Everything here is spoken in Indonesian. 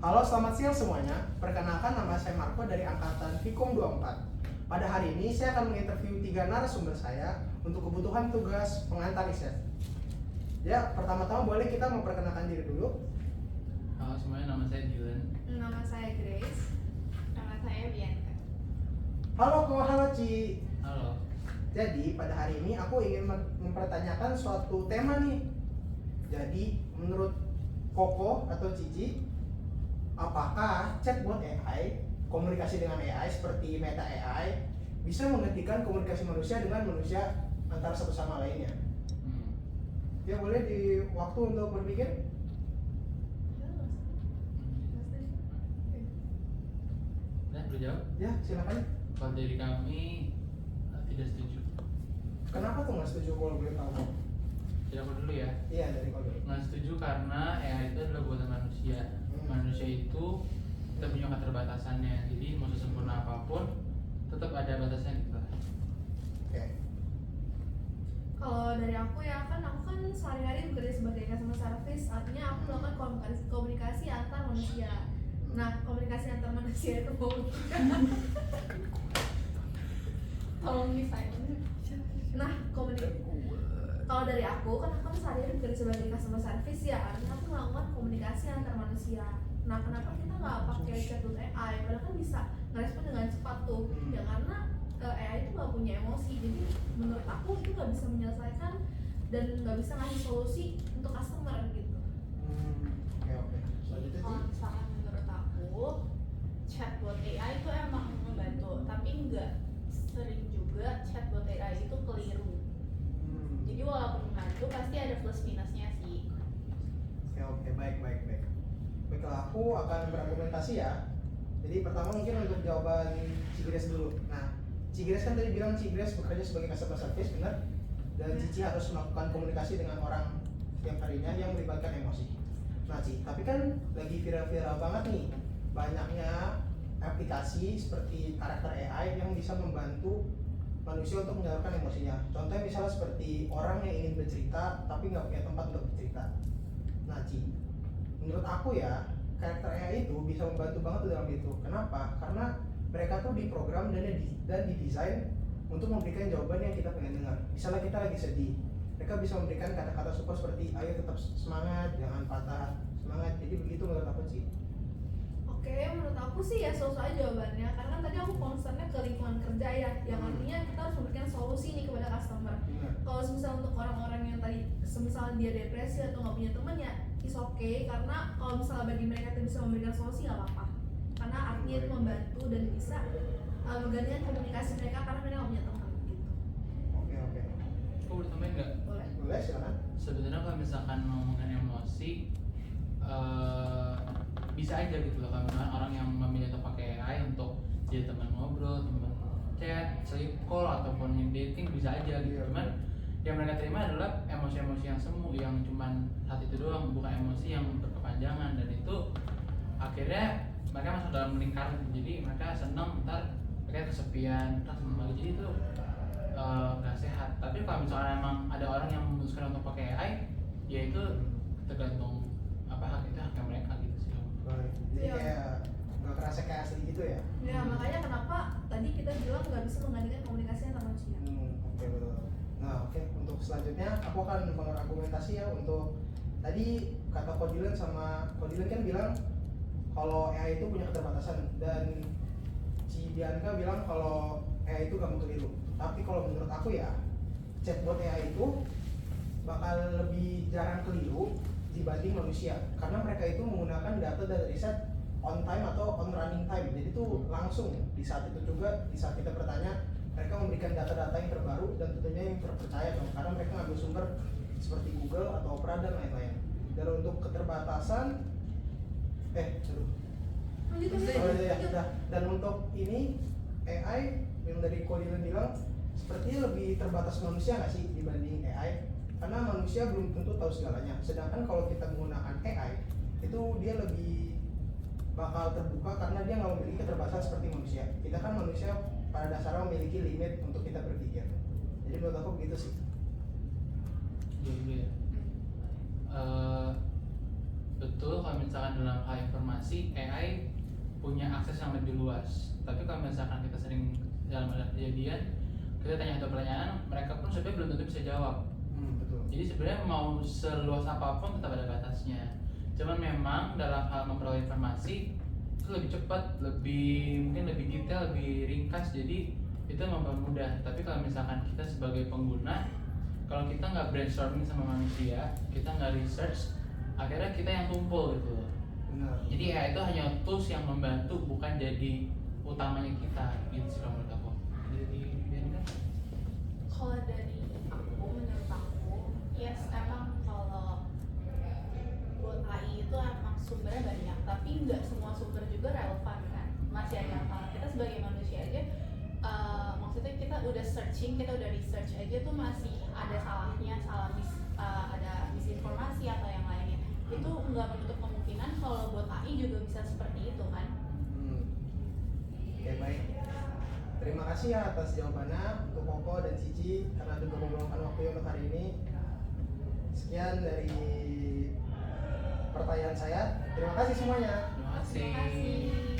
Halo, selamat siang semuanya. Perkenalkan, nama saya Marco dari Angkatan Fikom 24. Pada hari ini saya akan menginterview 3 narasumber saya untuk kebutuhan tugas pengantar riset. Ya, pertama-tama boleh kita memperkenalkan diri dulu. Halo semuanya, nama saya Dylan. Nama saya Grace. Nama saya Bianca. Halo Ko, halo Ci. Halo. Jadi pada hari ini aku ingin mempertanyakan suatu tema nih. Jadi menurut Koko atau Cici, apakah chatbot AI, komunikasi dengan AI seperti Meta AI bisa menggantikan komunikasi manusia dengan manusia antara satu sama lainnya? Ya boleh di waktu untuk berpikir. Nah, boleh jawab? Ya silakan. Kalau dari kami tidak setuju. Kenapa tuh nggak setuju kalau boleh tahu? Jadi aku dulu ya. Iya dari kau dulu. Nggak setuju karena AI itu adalah buatan manusia. Manusia itu tetap punya keterbatasannya. Jadi mau sesempurna apapun, tetap ada batasnya gitu. Oke. Kalau dari aku ya kan aku kan sehari-hari bekerja sebagai customer service, artinya aku melakukan komunikasi antar manusia. Nah, komunikasi antar manusia itu Tolong desain. nah kalau dari aku kan sehari-hari bekerja sebagai customer service ya, artinya aku melakukan komunikasi antar manusia. Nah, kenapa kita nggak pakai chatbot AI? Padahal kan bisa ngerespon dengan cepat tuh. Ya karena AI itu nggak punya emosi, jadi menurut aku itu nggak bisa menyelesaikan dan nggak bisa ngasih solusi untuk customer gitu. Oke. Selanjutnya Kalau Ci. misalkan menurut aku, chatbot AI itu emang membantu, tapi nggak sering juga chatbot AI itu keliru. Jadi walaupun membantu pasti ada plus minusnya sih. Oke, baik. Baiklah, aku akan berargumentasi ya. Jadi pertama mungkin untuk jawaban Cigres dulu. Nah, Cigres kan tadi bilang Cigres bekerja sebagai customer service, benar? Dan Cici harus melakukan komunikasi dengan orang setiap harinya yang melibatkan emosi. Nah, Ci, tapi kan lagi viral-viral banget nih, banyaknya aplikasi seperti karakter AI yang bisa membantu manusia untuk menyalurkan emosinya. Contohnya misalnya seperti orang yang ingin bercerita tapi nggak punya tempat untuk bercerita. Nah, Ci, menurut aku ya, karakter AI itu bisa membantu banget dalam itu. Kenapa? Karena mereka tuh diprogram dan didesain untuk memberikan jawaban yang kita pengen dengar. Misalnya kita lagi sedih, mereka bisa memberikan kata-kata support seperti ayo tetap semangat, jangan patah semangat. Jadi begitu menurut aku sih. Oke, menurut aku sih ya sosok aja jawabannya. Karena kan tadi aku concernnya ke lingkungan kerja ya, yang artinya kita harus memberikan solusi nih kepada customer. Kalau misal untuk orang-orang yang tadi semisal dia depresi atau nggak punya teman ya is okay, karena kalau misalnya bagi mereka itu bisa memberikan solusi nggak apa-apa. Karena artinya itu membantu dan bisa menggantikan komunikasi mereka karena mereka nggak punya teman gitu. Oke. Aku boleh tambahin nggak? Boleh silakan. Sebenarnya kalau misalkan ngomongin emosi, bisa aja gitu loh. Kalau misalkan orang yang memilih untuk pakai AI untuk jadi teman ngobrol, teman chat, sleep call ataupun yang dating bisa aja gitu. Cuman yang mereka terima adalah emosi-emosi yang semu, yang cuman saat itu doang, bukan emosi yang berkepanjangan, dan itu akhirnya mereka masuk dalam lingkaran. Jadi mereka senang, ntar mereka kesepian, ntar senang lagi. Jadi itu nggak sehat. Tapi kalau misalnya emang ada orang yang memutuskan untuk pakai AI, ya itu tergantung hak mereka gitu sih. Jadi kayak nggak kerasa kayak asli gitu ya? Ya makanya kenapa tadi kita bilang nggak bisa menggantikan komunikasi antar manusia. Oke, betul. Nah, oke. Untuk selanjutnya aku akan berargumentasi ya untuk tadi kata Kodilan kan bilang kalau AI itu punya keterbatasan dan Ci Bianca bilang kalau AI itu gampang keliru. Tapi kalau menurut aku ya chatbot AI itu bakal lebih jarang keliru dibanding manusia karena mereka itu menggunakan data dari riset on time atau on running time. Jadi itu langsung di saat itu juga, di saat kita bertanya mereka memberikan data-data yang terbaru dan tentunya yang terpercaya dong, karena mereka ngambil sumber seperti Google atau Opera dan lain-lain. Dan untuk keterbatasan dan untuk ini AI yang dari Kodilan bilang sepertinya lebih terbatas manusia nggak sih dibanding AI, karena manusia belum tentu tahu segalanya. Sedangkan kalau kita menggunakan AI itu dia lebih bakal terbuka karena dia nggak memiliki keterbatasan seperti manusia. Kita kan manusia pada dasarnya memiliki limit untuk kita berpikir. Jadi menurut aku begitu sih. Betul, kalau misalkan dalam hal informasi informasi, AI punya akses yang lebih luas. Tapi kalau misalkan kita sering dalam ada kejadian, kita tanya satu pertanyaan, mereka pun sebenarnya belum tentu bisa jawab. Betul. Jadi sebenarnya mau seluas apapun tetap ada batasnya. Cuman memang dalam hal memperoleh informasi itu lebih cepat, mungkin lebih detail, lebih ringkas. Jadi itu mempermudah. Tapi kalau misalkan kita sebagai pengguna, kalau kita nggak brainstorming sama manusia, kita nggak research, akhirnya kita yang tumpul gitu loh. Benar. Jadi AI itu hanya tools yang membantu, bukan jadi utamanya kita gitu sih kalau menurut aku. Jadi Bianca? Kalau dari aku, menurut aku, yes emang kalau buat AI itu emang sumbernya banyak, tapi nggak semua sumber juga relevan kan. Masih ada hal kita sebagai manusia aja, maksudnya kita udah searching, kita udah research aja tuh masih ada salahnya, ada misinformasi atau yang lainnya. Itu nggak menutup kemungkinan kalau buat AI juga bisa seperti itu kan. Oke, baik. Terima kasih ya atas jawabannya untuk Koko dan Cici karena juga meluangkan waktunya untuk hari ini. Sekian dari pertanyaan saya. Terima kasih semuanya. Terima kasih. Terima kasih.